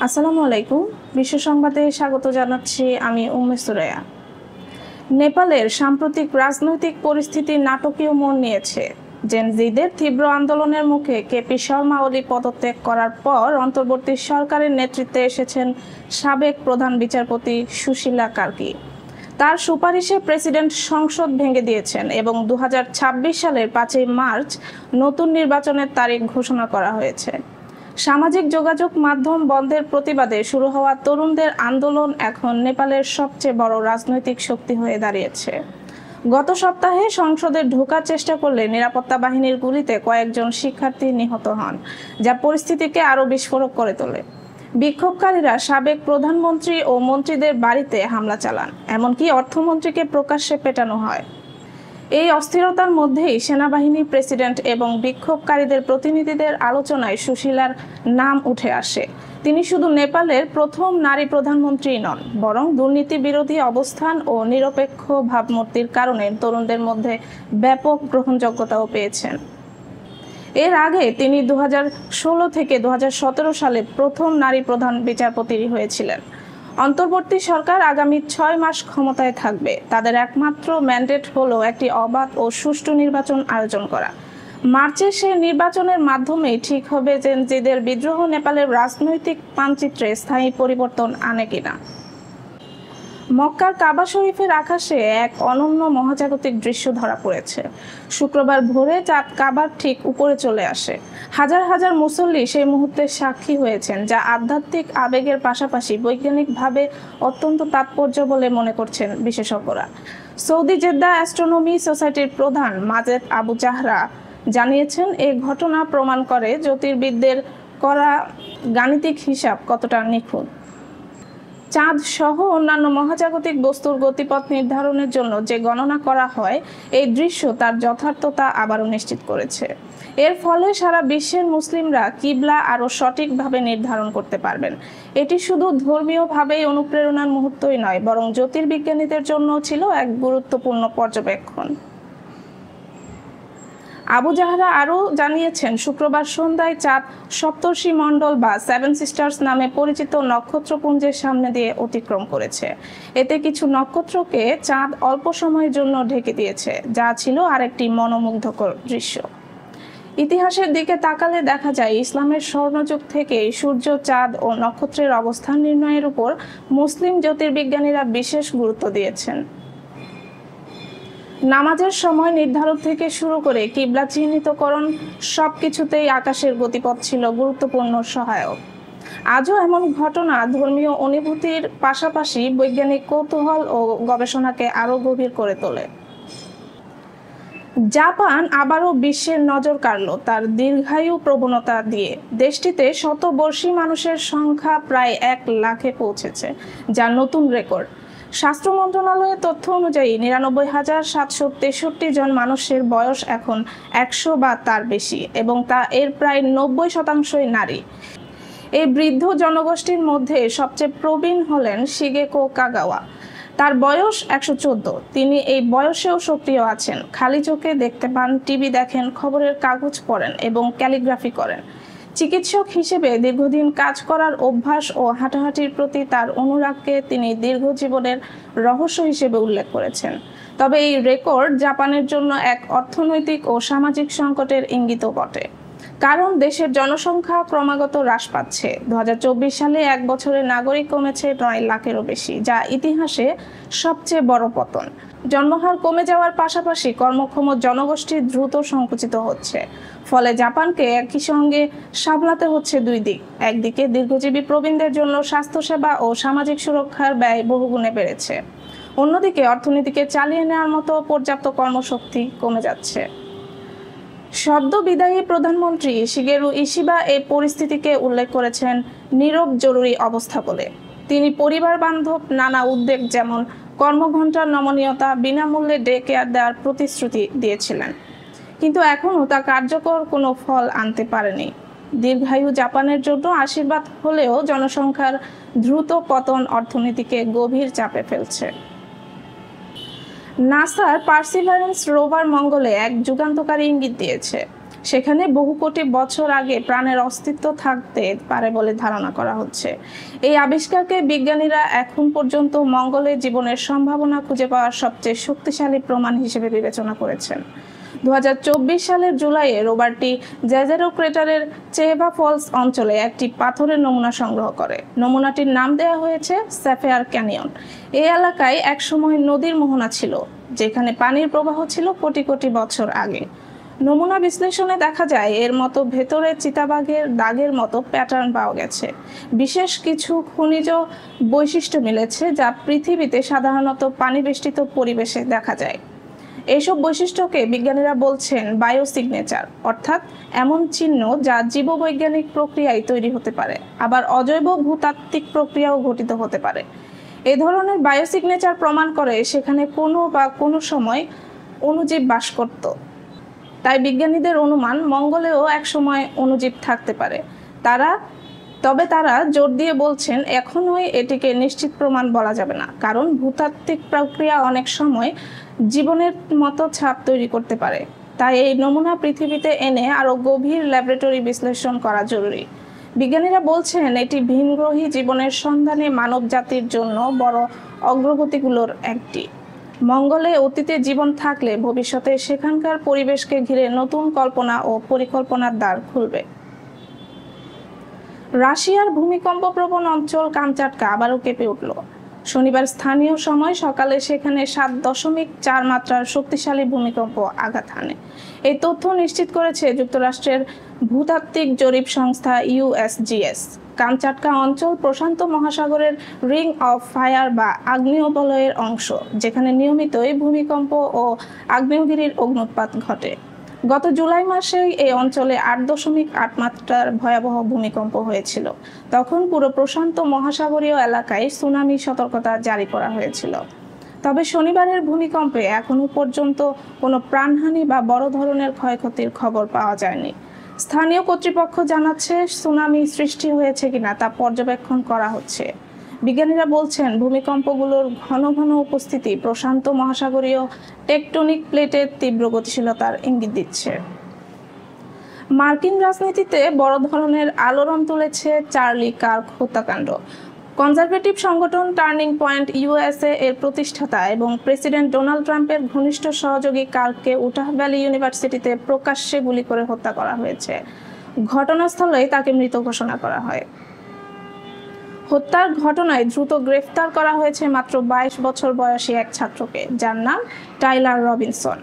আসসালামু আলাইকুম। বিশ্ব সংবাদে স্বাগত জানাচ্ছি আমি উম্মে সুরাইয়া। নেপালের সাম্প্রতিক রাজনৈতিক পরিস্থিতি নাটকীয় মোড় নিয়েছে। জেন জিদের তীব্র আন্দোলনের মুখে কেপি শর্মা ওলি পদত্যাগ করার পর অন্তর্বর্তী সরকারের নেতৃত্বে এসেছেন সাবেক প্রধান বিচারপতি সুশীলা কার্কি। তার সুপারিশে প্রেসিডেন্ট সংসদ ভেঙে দিয়েছেন এবং 2026 সালের 5 মার্চ নতুন নির্বাচনের তারিখ ঘোষণা করা হয়েছে। সামাজিক যোগাযোগ মাধ্যম বন্ধের প্রতিবাদে শুরু হওয়া তরুণদের আন্দোলন এখন নেপালের সবচেয়ে বড় রাজনৈতিক শক্তি হয়ে দাঁড়িয়েছে। গত সপ্তাহে সংসদে ঢোকার চেষ্টা করলে নিরাপত্তা বাহিনীর গুলিতে কয়েকজন শিক্ষার্থী নিহত হন, যা পরিস্থিতিকে আরও বিস্ফোরক করে তোলে। বিক্ষোভকারীরা সাবেক প্রধানমন্ত্রী ও মন্ত্রীদের বাড়িতে হামলা চালান, এমনকি অর্থমন্ত্রীকে প্রকাশ্যে পেটানো হয়। এই অস্থিরতার মধ্যেই সেনাবাহিনী, প্রেসিডেন্ট এবং বিক্ষোভকারীদের প্রতিনিধিদের আলোচনায় সুশীলার নাম উঠে আসে। তিনি শুধু নেপালের প্রথম নারী প্রধানমন্ত্রী নন, বরং দুর্নীতি বিরোধী অবস্থান ও নিরপেক্ষ ভাবমূর্তির কারণে তরুণদের মধ্যে ব্যাপক গ্রহণযোগ্যতাও পেয়েছেন। এর আগে তিনি 2016 থেকে 2017 সালে প্রথম নারী প্রধান বিচারপতি হয়েছিলেন। অন্তর্বর্তী সরকার আগামী 6 মাস ক্ষমতায় থাকবে। তাদের একমাত্র ম্যান্ডেট হলো একটি অবাধ ও সুষ্ঠু নির্বাচন আয়োজন করা। মার্চে সেই নির্বাচনের মাধ্যমেই ঠিক হবে যে জিদের বিদ্রোহ নেপালের রাজনৈতিক মানচিত্রে স্থায়ী পরিবর্তন আনে কিনা। মক্কার কাবা শরীফের আকাশে এক অনন্য মহাজাগতিক দৃশ্য ধরা পড়েছে। শুক্রবার ভোরে চাঁদ কাবার ঠিক উপরে চলে আসে। হাজার হাজার মুসল্লি সেই মুহূর্তে সাক্ষী হয়েছেন, যা আধ্যাত্মিক আবেগের পাশাপাশি বৈজ্ঞানিকভাবে অত্যন্ত তাৎপর্য বলে মনে করছেন বিশেষজ্ঞরা। সৌদি জেদ্দা অ্যাস্ট্রোনমি সোসাইটির প্রধান মাজেদ আবু জাহরা জানিয়েছেন, এই ঘটনা প্রমাণ করে জ্যোতির্বিদদের করা গাণিতিক হিসাব কতটা নিখুঁত। চাঁদ সহ অন্যান্য মহাজাগতিক বস্তুর গতিপথ নির্ধারণের জন্য যে গণনা করা হয়, এই দৃশ্য তার যথার্থতা আবারও নিশ্চিত করেছে। এর ফলে সারা বিশ্বের মুসলিমরা কিবলা আরও সঠিকভাবে নির্ধারণ করতে পারবেন। এটি শুধু ধর্মীয়ভাবেই অনুপ্রেরণার মুহূর্তই নয়, বরং জ্যোতির্বিজ্ঞানীদের জন্য ছিল এক গুরুত্বপূর্ণ পর্যবেক্ষণ। আবু জাহরা আরও জানিয়েছেন, শুক্রবার সন্ধ্যায় চাঁদ সপ্তর্ষি মণ্ডল বা 7 সিস্টার্স নামে পরিচিত নক্ষত্রপুঞ্জের সামনে দিয়ে অতিক্রম করেছে। এতে কিছু নক্ষত্রকে চাঁদ অল্প সময়ের জন্য ঢেকে দিয়েছে, যা ছিল আরেকটি মনোমুগ্ধকর দৃশ্য। ইতিহাসের দিকে তাকালে দেখা যায়, ইসলামের স্বর্ণযুগ থেকে সূর্য, চাঁদ ও নক্ষত্রের অবস্থান নির্ণয়ের উপর মুসলিম জ্যোতির্বিজ্ঞানীরা বিশেষ গুরুত্ব দিয়েছেন। নামাজের সময় নির্ধারণ থেকে শুরু করে কিবলা চিহ্নিতকরণ, সবকিছুতেই আকাশের গতিপথ ছিল গুরুত্বপূর্ণ সহায়ক। আজও এমন ঘটনা ধর্মীয় অনুভূতির পাশাপাশি বৈজ্ঞানিক কৌতূহল ও গবেষণাকে আরও গভীর করে তোলে। জাপান আবারও বিশ্বের নজর কাড়ল তার দীর্ঘায়ু প্রবণতা দিয়ে। দেশটিতে শতবর্ষী মানুষের সংখ্যা প্রায় 1 লাখে পৌঁছেছে, যা নতুন রেকর্ড। স্বাস্থ্য মন্ত্রণালয়ের তথ্য অনুযায়ী 99,763 জন মানুষের বয়স এখন 100 বা তার বেশি, এবং এর প্রায় 90% নারী। এই বৃদ্ধ জনগোষ্ঠীর মধ্যে সবচেয়ে প্রবীণ হলেন শিগেকো কাগাওয়া। তার বয়স 114। তিনি এই বয়সেও সক্রিয় আছেন, খালি চোখে দেখতে পান, টিভি দেখেন, খবরের কাগজ পড়েন এবং ক্যালিগ্রাফি করেন। চিকিৎসক হিসেবে দীর্ঘদিন কাজ করার অভ্যাস ও হাঁটাহাঁটির প্রতি তার অনুরাগকে তিনি দীর্ঘ জীবনের রহস্য হিসেবে উল্লেখ করেছেন। তবে এই রেকর্ড জাপানের জন্য এক অর্থনৈতিক ও সামাজিক সংকটের ইঙ্গিতও বটে, কারণ দেশের জনসংখ্যা ক্রমাগত হ্রাস পাচ্ছে। 2024 সালে এক বছরে নাগরিক কমেছে 9 লাখেরও বেশি, যা ইতিহাসে সবচেয়ে বড় পতন। জন্মহার কমে যাওয়ার পাশাপাশি কর্মক্ষম জনগোষ্ঠী দ্রুত সংকুচিত হচ্ছে। ফলে জাপানকে একই সঙ্গে সামলাতে হচ্ছে দুই দিক। একদিকে দীর্ঘজীবী প্রবীণদের জন্য স্বাস্থ্যসেবা ও সামাজিক সুরক্ষার ব্যয় বহুগুণে বেড়েছে, অন্যদিকে অর্থনীতিকে চালিয়ে নেওয়ার মতো পর্যাপ্ত কর্মশক্তি কমে যাচ্ছে। সদ্য বিদায়ী প্রধানমন্ত্রী শিগেরু ইশিবা এই পরিস্থিতিকে উল্লেখ করেছেন নীরব জরুরি অবস্থা বলে। তিনি পরিবার বান্ধব নানা উদ্যোগ, যেমন কর্মঘণ্টার নমনীয়তা, বিনামূল্যে ডে কেয়ার দেওয়ার প্রতিশ্রুতি দিয়েছিলেন, কিন্তু এখনও তা কার্যকর কোনো ফল আনতে পারেনি। দীর্ঘায়ু জাপানের জন্য আশীর্বাদ হলেও জনসংখ্যার দ্রুত পতন অর্থনীতিকে গভীর চাপে ফেলছে। নাসার পার্সিভারেন্স রোভার মঙ্গলে এক যুগান্তকারী ইঙ্গিত দিয়েছে। সেখানে বহু কোটি বছর আগে প্রাণের অস্তিত্ব থাকতে পারে বলে ধারণা করা হচ্ছে। এই আবিষ্কারকে বিজ্ঞানীরা এখন পর্যন্ত মঙ্গলে জীবনের সম্ভাবনা খুঁজে পাওয়ার সবচেয়ে শক্তিশালী প্রমাণ হিসেবে বিবেচনা করেছেন। 2024 সালের জুলাইয়ে রোভারটি জ্যাজেরো ক্রেটারের চেবা ফলস অঞ্চলে একটি পাথরের নমুনা সংগ্রহ করে। নমুনাটির নাম দেওয়া হয়েছে স্যাফায়ার ক্যানিয়ন। এই এলাকায় একসময় নদীর মোহনা ছিল, যেখানে পানির প্রবাহ ছিল কোটি কোটি বছর আগে। নমুনা বিশ্লেষণে দেখা যায় এর মতো ভেতরে চিতাবাঘের দাগের মতো প্যাটার্ন পাওয়া গেছে। বিশেষ কিছু খনিজ বৈশিষ্ট্য মিলেছে যা পৃথিবীতে সাধারণত পানিবেষ্টিত পরিবেশে দেখা যায়। এইসব বৈশিষ্ট্যকে বিজ্ঞানীরা বলছেন বায়োসিগনেচার, অর্থাৎ এমন চিহ্ন যা জীববৈজ্ঞানিক প্রক্রিয়ায় তৈরি হতে পারে, আবার অজৈব ভূতাত্ত্বিক প্রক্রিয়াও ঘটিত হতে পারে। এই ধরনের বায়োসিগনেচার প্রমাণ করে সেখানে কোনো সময় অণুজীব বাস করত। তাই বিজ্ঞানীদের অনুমান মঙ্গলেও একসময় অণুজীব থাকতে পারে। তবে তারা জোর দিয়ে বলছেন এখনোই এটিকে নিশ্চিত প্রমাণ বলা যাবে না, কারণ ভূতাত্ত্বিক প্রক্রিয়া অনেক সময় জীবনের মতো ছাপ তৈরি করতে পারে। তাই এই নমুনা পৃথিবীতে এনে আরও গভীর ল্যাবরেটরি বিশ্লেষণ করা জরুরি। বিজ্ঞানীরা বলছেন এটি ভিনগ্রহী জীবনের সন্ধানে মানব জাতির জন্য বড় অগ্রগতিগুলোর একটি। মঙ্গলে অতীতে জীবন থাকলে ভবিষ্যতে সেখানকার পরিবেশকে ঘিরে নতুন কল্পনা ও পরিকল্পনার দ্বার খুলবে। রাশিয়ার ভূমিকম্পপ্রবণ অঞ্চল কামচাটকা আবারও কেঁপে উঠল। শনিবার স্থানীয় সময় সকালে সেখানে 7.4 মাত্রার শক্তিশালী ভূমিকম্প আঘাত হানে। এই তথ্য নিশ্চিত করেছে যুক্তরাষ্ট্রের ভূতাত্ত্বিক জরিপ সংস্থা ইউএসজিএস। কামচাটকা অঞ্চল প্রশান্ত মহাসাগরের রিং অফ ফায়ার বা আগ্নেয়বলয়ের অংশ, যেখানে নিয়মিতই ভূমিকম্প ও আগ্নেয়গিরির অগ্ন্যুৎপাত ঘটে। গত জুলাই মাসে এই অঞ্চলে 8.8 মাত্রার ভয়াবহ ভূমিকম্প হয়েছিল। তখন পুরো প্রশান্ত মহাসাগরীয় এলাকায় সুনামি সতর্কতা জারি করা হয়েছিল। তবে শনিবারের ভূমিকম্পে এখনো পর্যন্ত কোনো প্রাণহানি বা বড় ধরনের ক্ষয়ক্ষতির খবর পাওয়া যায়নি। স্থানীয় কর্তৃপক্ষ জানাচ্ছে সুনামি সৃষ্টি হয়েছে কিনা তা পর্যবেক্ষণ করা হচ্ছে। বিজ্ঞানীরা বলছেন ভূমিকম্পগুলোর ঘন ঘন উপস্থিতি প্রশান্ত মহাসাগরীয় টেকটনিক প্লেটের তীব্র গতিশীলতার ইঙ্গিত দিচ্ছে। মার্কিন রাজনীতিতে বড় ধরনের আলোড়ন তুলেছে চার্লি কার্ক হত্যাকাণ্ড। কনজারভেটিভ সংগঠন টার্নিং পয়েন্ট ইউএসএ এর প্রতিষ্ঠাতা এবং প্রেসিডেন্ট ডোনাল্ড ট্রাম্পের ঘনিষ্ঠ সহযোগী কার্ককে উটাহ ভ্যালি ইউনিভার্সিটিতে প্রকাশ্যে গুলি করে হত্যা করা হয়েছে। ঘটনাস্থলেই তাকে মৃত ঘোষণা করা হয়। হত্যার ঘটনায় দ্রুত গ্রেফতার করা হয়েছে মাত্র 22 বছর বয়সী এক ছাত্রকে, যার নাম টাইলার রবিনসন।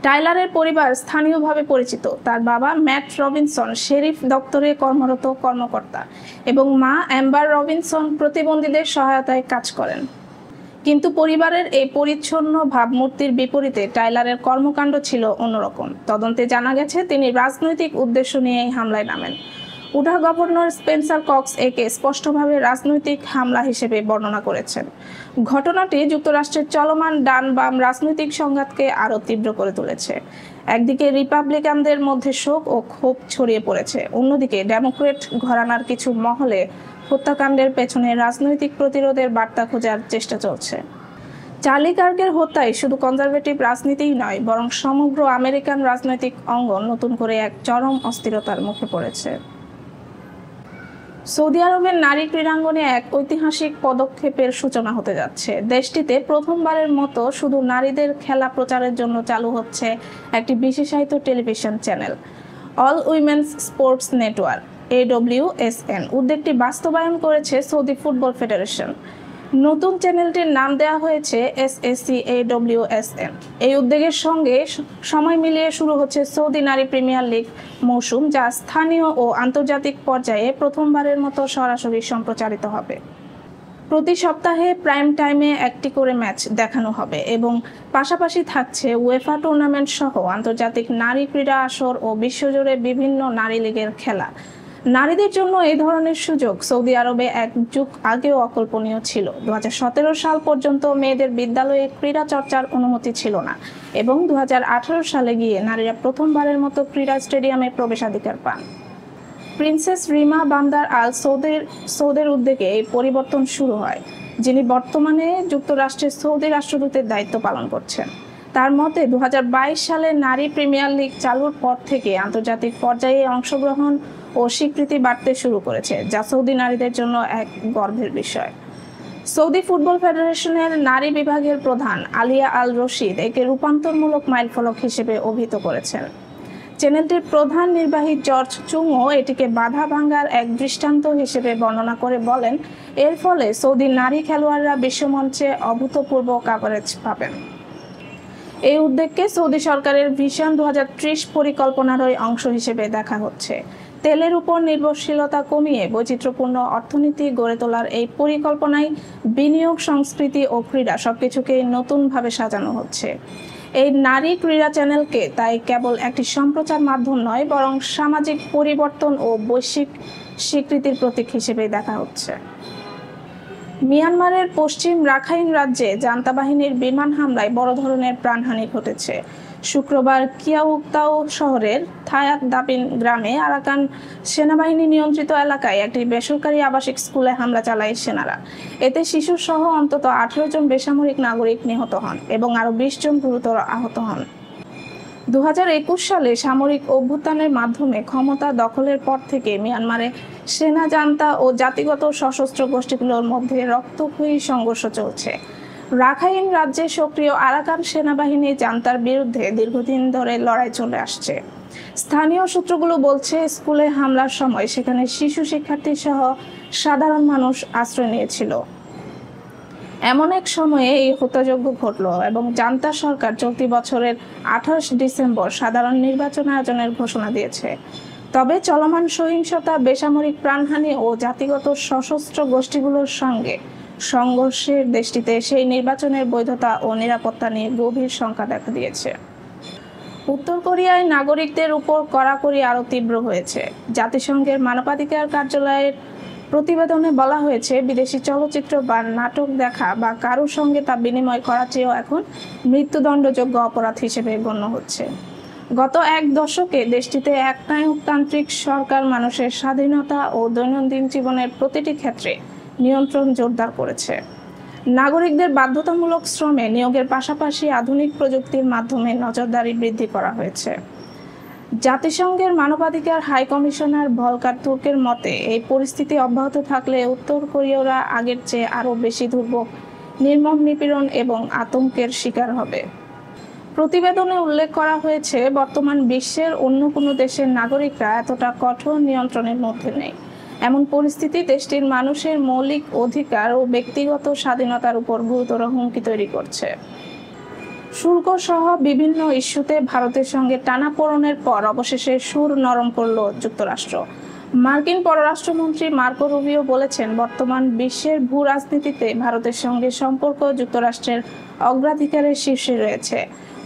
টাইলারের পরিবার স্থানীয়ভাবে পরিচিত। তার বাবা ম্যাট রবিনসন শেরিফ দপ্তরে কর্মরত কর্মকর্তা এবং মা অ্যাম্বার রবিনসন প্রতিবন্ধীদের সহায়তায় কাজ করেন। কিন্তু পরিবারের এই পরিচ্ছন্ন ভাবমূর্তির বিপরীতে টাইলারের কর্মকাণ্ড ছিল অন্যরকম। তদন্তে জানা গেছে তিনি রাজনৈতিক উদ্দেশ্য নিয়ে এই হামলায় নামেন। উটাহ গভর্নর স্পেন্সার কক্স একে স্পষ্টভাবে রাজনৈতিক হামলা হিসেবে বর্ণনা করেছেন। ঘটনাটি যুক্তরাষ্ট্রের চলমান ডান বাম রাজনৈতিক সংঘাতকে আরও তীব্র করে তুলেছে। একদিকে রিপাবলিকানদের মধ্যে শোক ও ক্ষোভ ছড়িয়ে পড়েছে, অন্যদিকে ডেমোক্রেট ঘরানার কিছু মহলে হত্যাকাণ্ডের পেছনে রাজনৈতিক প্রতিরোধের বার্তা খোঁজার চেষ্টা চলছে। চার্লি কার্কের হত্যায় শুধু কনজারভেটিভ রাজনীতিই নয়, বরং সমগ্র আমেরিকান রাজনৈতিক অঙ্গন নতুন করে এক চরম অস্থিরতার মুখে পড়েছে। সৌদি আরবের নারী ক্রীড়াঙ্গনে এক ঐতিহাসিক পদক্ষেপের সূচনা হতে যাচ্ছে। দেশটিতে প্রথমবারের মতো শুধু নারীদের খেলা প্রচারের জন্য চালু হচ্ছে একটি বিশেষায়িত television channel, all women's sports network AWSN। উদ্যোগটি বাস্তবায়ন করেছে সৌদি ফুটবল ফেডারেশন। নতুন চ্যানেলটির নাম দেওয়া হয়েছে SAC AWSN। এই উদ্যোগের সঙ্গে সময় মিলিয়ে শুরু হচ্ছে সৌদি নারী প্রিমিয়ার লিগ মৌসুম, যা স্থানীয় ও আন্তর্জাতিক পর্যায়ে প্রথমবারের মতো সরাসরি সম্প্রচারিত হবে। প্রতি সপ্তাহে প্রাইম টাইমে একটি করে ম্যাচ দেখানো হবে এবং পাশাপাশি থাকছে উয়েফা টুর্নামেন্ট সহ আন্তর্জাতিক নারী ক্রীড়া আসর ও বিশ্বজুড়ে বিভিন্ন নারী লীগের খেলা। নারীদের জন্য এই ধরনের সুযোগ সৌদি আরবে এক যুগ আগেও অকল্পনীয় ছিল। 2017 সাল পর্যন্ত মেয়েদের বিদ্যালয়ে ক্রীড়া চর্চার অনুমতি ছিল না এবং 2018 সালে গিয়ে নারীরা প্রথমবারের মতো ক্রীড়া স্টেডিয়ামে প্রবেশাধিকার পান। প্রিন্সেস রিমা বান্দার আল সৌদের উদ্যোগে এই পরিবর্তন শুরু হয়, যিনি বর্তমানে যুক্তরাষ্ট্রের সৌদি রাষ্ট্রদূতের দায়িত্ব পালন করছেন। তার মতে 2022 সালে নারী প্রিমিয়ার লিগ চালুর পর থেকে আন্তর্জাতিক পর্যায়ে অংশগ্রহণ ও স্বীকৃতি বাড়তে শুরু করেছে, যা সৌদি নারীদের জন্য এক গর্বের বিষয়। সৌদি ফুটবল ফেডারেশনের নারী বিভাগের প্রধান আলিয়া আল রশিদ একে রূপান্তরমূলক মাইলফলক হিসেবে অভিহিত করেছেন। চ্যানেলটির প্রধান নির্বাহী জর্জ চুংও এটিকে বাধা ভাঙার এক দৃষ্টান্ত হিসেবে বর্ণনা করে বলেন, এর ফলে সৌদি নারী খেলোয়াড়রা বিশ্বমঞ্চে অভূতপূর্ব কাভারেজ পাবেন। এই উদ্যোগকে সৌদি সরকারের ভিশন 2030 পরিকল্পনারই অংশ হিসেবে দেখা হচ্ছে। তেলের উপর নির্ভরশীলতা কমিয়ে বৈচিত্র্যপূর্ণ অর্থনীতি গড়ে তোলার এই পরিকল্পনায় বিনিয়োগ, সংস্কৃতি ও ক্রীড়া সবকিছুকেই নতুনভাবে সাজানো হচ্ছে। এই নারী ক্রীড়া চ্যানেলকে তাই কেবল একটি সম্প্রচার মাধ্যম নয়, বরং সামাজিক পরিবর্তন ও বৈশ্বিক স্বীকৃতির প্রতীক হিসেবেই দেখা হচ্ছে। মিয়ানমারের পশ্চিম রাখাইন রাজ্যে জান্তা বাহিনীর বিমান হামলায় বড় ধরনের প্রাণহানি ঘটেছে। শুক্রবার কিয়াউক্তাও শহরের থায়াত দাপিন গ্রামে আরাকান সেনাবাহিনী নিয়ন্ত্রিত এলাকায় একটি বেসরকারি আবাসিক স্কুলে হামলা চালায় সেনারা। এতে শিশুসহ অন্তত 18 জন বেসামরিক নাগরিক নিহত হন এবং আরও 20 জন গুরুতর আহত হন। 2021 সালে সামরিক অভ্যুত্থানের মাধ্যমে ক্ষমতা দখলের পর থেকে মিয়ানমারে সেনা, জান্তা ও জাতিগত সশস্ত্র গোষ্ঠীগুলোর মধ্যে রক্তক্ষয়ী সংঘর্ষ চলছে। রাখাইন রাজ্যে সক্রিয় আরাকান সেনাবাহিনী জান্তার বিরুদ্ধে দীর্ঘদিন ধরে লড়াই চলে আসছে। স্থানীয় সূত্রগুলো বলছে, স্কুলে হামলার সময় সেখানে শিশু, শিক্ষার্থী সহ সাধারণ মানুষ আশ্রয় নিয়েছিল। এমন এক সময়ে এই হত্যাযজ্ঞ ঘটল এবং জান্তা সরকার চলতি বছরের 28 ডিসেম্বর সাধারণ নির্বাচন আয়োজনের ঘোষণা দিয়েছে। তবে চলমান সহিংসতা, বেসামরিক প্রাণহানি ও জাতিগত সশস্ত্র গোষ্ঠীগুলোর সঙ্গে সংঘর্ষের দেশটিতে সেই নির্বাচনের বৈধতা ও নিরাপত্তা নিয়ে গভীর শঙ্কা দেখা দিয়েছে। উত্তর কোরিয়ায় নাগরিকদের উপর কড়াকড়ি আরও তীব্র হয়েছে। জাতিসংঘের মানবাধিকার কার্যালয়ের প্রতিবেদনে বলা হয়েছে, বিদেশি চলচ্চিত্র বা নাটক দেখা বা কারোর সঙ্গে তা বিনিময় করা চেয়েও এখন মৃত্যুদণ্ডযোগ্য অপরাধ হিসেবে গণ্য হচ্ছে। গত এক দশকে দেশটিতে একনায়কতান্ত্রিক সরকার মানুষের স্বাধীনতা ও দৈনন্দিন জীবনের প্রতিটি ক্ষেত্রে নিয়ন্ত্রণ জোরদার করেছে। নাগরিকদের বাধ্যতামূলক শ্রমে নিয়োগের পাশাপাশি আধুনিক প্রযুক্তির মাধ্যমে নজরদারি বৃদ্ধি করা হয়েছে। জাতিসংঘের মানবাধিকার হাই কমিশনার ভলকার তুর্কের মতে, এই পরিস্থিতি অব্যাহত থাকলে উত্তর কোরীয়রা আগের চেয়ে আরও বেশি দুর্ভোগ, নির্মম নিপীড়ন এবং আতঙ্কের শিকার হবে। প্রতিবেদনে উল্লেখ করা হয়েছে, বর্তমান বিশ্বের অন্য কোনো দেশের নাগরিকরা এতটা কঠোর নিয়ন্ত্রণের মধ্যে নেই। এমন পরিস্থিতি দেশটির মানুষের মৌলিক অধিকার ও ব্যক্তিগত স্বাধীনতার উপর গুরুতর হুমকি তৈরি করছে। শুল্ক সহ বিভিন্ন ইস্যুতে ভারতের সঙ্গে টানাপোড়েনের পর অবশেষে সুর নরম করল যুক্তরাষ্ট্র। মার্কিন পররাষ্ট্রমন্ত্রী মার্কো রুবিও বলেছেন, বর্তমান বিশ্বের ভূ রাজনীতিতে ভারতের সঙ্গে সম্পর্ক যুক্তরাষ্ট্রের অগ্রাধিকারের শীর্ষে রয়েছে।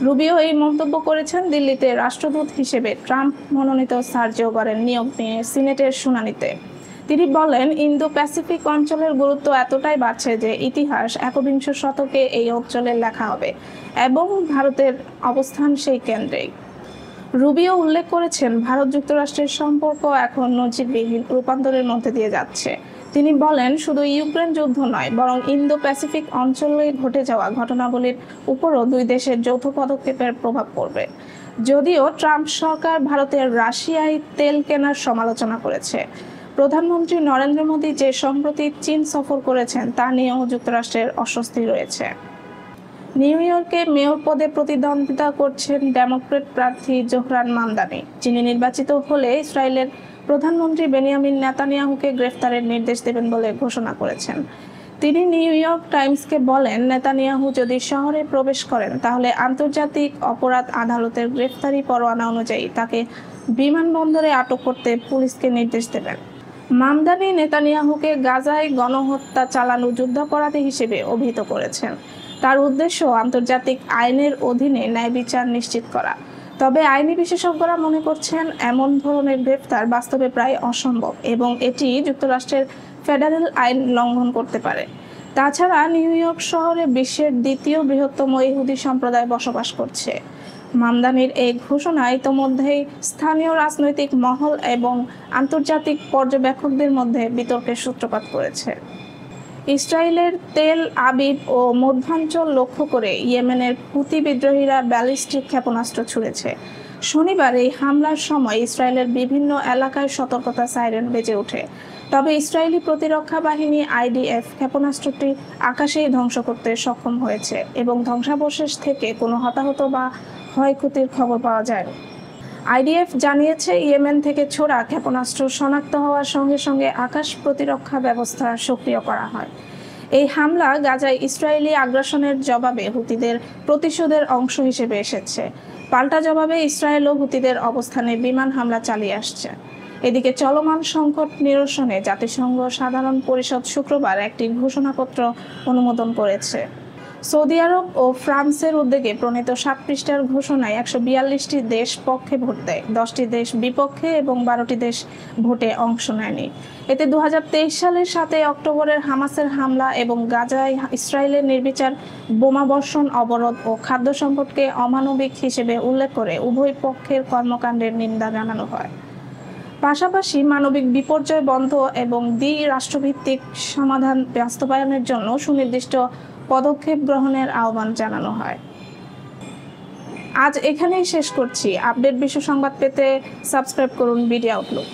রুবিও এই মন্তব্য করেছেন দিল্লিতে রাষ্ট্রদূত হিসেবে ট্রাম্প মনোনীত সার্জিও গরের নিয়োগ নিয়ে সিনেটের শুনানিতে। তিনি বলেন, ইন্দো প্যাসিফিক অঞ্চলের গুরুত্ব এতটাই বাড়ছে যে ইতিহাস 21 শতকে এই অঞ্চলে লেখা হবে এবং ভারতের অবস্থান সেই কেন্দ্রেই। রুবিও উল্লেখ করেছেন, ভারত যুক্তরাষ্ট্রের সম্পর্ক এখন নজিরবিহীন রূপান্তরের মধ্যে দিয়ে যাচ্ছে। তিনি বলেন, শুধু ইউক্রেন যুদ্ধ নয়, বরং ইন্দো প্যাসিফিক অঞ্চলে ঘটে যাওয়া ঘটনাবলীর উপরও দুই দেশের যৌথ পদক্ষেপের প্রভাব পড়বে। যদিও ট্রাম্প সরকার ভারতের রাশিয়ায় তেল কেনার সমালোচনা করেছে। প্রধানমন্ত্রী নরেন্দ্র মোদী যে সম্প্রতি চীন সফর করেছেন তা নিয়েও যুক্তরাষ্ট্রের অস্বস্তি রয়েছে। নিউ ইয়র্কে মেয়র পদে প্রতিদ্বন্দ্বিতা করছেন ডেমোক্র্যাট প্রার্থী জোহরান মামদানি, যিনি নির্বাচিত হলে ইসরায়েলের প্রধানমন্ত্রী বেনিয়ামিন নেতানিয়াহুকে গ্রেফতারের নির্দেশ দেবেন বলে ঘোষণা করেছেন। তিনি নিউ ইয়র্ক টাইমসকে বলেন, নেতানিয়াহু যদি শহরে প্রবেশ করেন তাহলে আন্তর্জাতিক অপরাধ আদালতের গ্রেফতারি পরোয়ানা অনুযায়ী তাকে বিমানবন্দরে আটক করতে পুলিশকে নির্দেশ দেবেন। মামদানি নেতানিয়াহুকে গাজায় গণহত্যা চালানো যুদ্ধাপরাধী হিসেবে অভিহিত করেছেন। তার উদ্দেশ্য আন্তর্জাতিক আইনের অধীনে ন্যায় বিচার নিশ্চিত করা। তবে আইনি বিশেষজ্ঞরা মনে করছেন, এমন ধরনের গ্রেফতার বাস্তবে প্রায় অসম্ভব এবং এটি যুক্তরাষ্ট্রের ফেডারেল আইন লঙ্ঘন করতে পারে। তাছাড়া নিউ ইয়র্ক শহরে বিশ্বের দ্বিতীয় বৃহত্তম ইহুদি সম্প্রদায় বসবাস করছে। মামদানির এই ঘোষণা ইতোমধ্যেই স্থানীয় রাজনৈতিক মহল এবং আন্তর্জাতিক পর্যবেক্ষকদের মধ্যে বিতর্কের সূত্রপাত করেছে। ইসরায়েলের তেল আবিব ও মধ্যাঞ্চল লক্ষ্য করে ইয়েমেনের হুতি বিদ্রোহীরা ব্যালিস্টিক ক্ষেপণাস্ত্র ছুড়েছে। শনিবার এই হামলার সময় ইসরায়েলের বিভিন্ন এলাকায় সতর্কতা সাইরেন বেজে ওঠে। তবে ইসরায়েলি প্রতিরক্ষা বাহিনী আইডিএফ ক্ষেপণাস্ত্রটি আকাশেই ধ্বংস করতে সক্ষম হয়েছে এবং ধ্বংসাবশেষ থেকে কোনো হতাহত বা ক্ষয়ক্ষতির খবর পাওয়া যায়। আইডিএফ জানিয়েছে, ইয়েমেন থেকে ছোড়া ক্ষেপণাস্ত্র শনাক্ত হওয়ার সঙ্গে সঙ্গে আকাশ প্রতিরক্ষা ব্যবস্থা সক্রিয় করা হয়। এই হামলা গাজায় ইসরায়েলি আগ্রাসনের জবাবে হুতিদের প্রতিশোধের অংশ হিসেবে এসেছে। পাল্টা জবাবে ইসরায়েল ও হুতিদের অবস্থানে বিমান হামলা চালিয়ে আসছে। এদিকে চলমান সংকট নিরসনে জাতিসংঘ সাধারণ পরিষদ শুক্রবার একটি ঘোষণাপত্র অনুমোদন করেছে। সৌদি আরব ও ফ্রান্সের উদ্যোগে প্রণীত 7 পৃষ্ঠার ঘোষণায় 142টি দেশ পক্ষে ভোট দেয়, 10টি দেশ বিপক্ষে এবং 12টি দেশ ভোটে অংশ নেয়নি। এতে 2023 সালের 7 অক্টোবরের হামাসের হামলা এবং গাজায় ইসরায়েলের নির্বিচার বোমাবর্ষণ, অবরোধ ও খাদ্য সংকটকে অমানবিক হিসেবে উল্লেখ করে উভয় পক্ষের কর্মকাণ্ডের নিন্দা জানানো হয়। পাশাপাশি মানবিক বিপর্যয় বন্ধ এবং দ্বি-রাষ্ট্রভিত্তিক সমাধান বাস্তবায়নের জন্য সুনির্দিষ্ট পদক্ষেপ গ্রহণের আহ্বান জানানো হয়। আজ এখানেই শেষ করছি। আপডেট বিশ্ব সংবাদ পেতে সাবস্ক্রাইব করুন বিডি আউটলুক।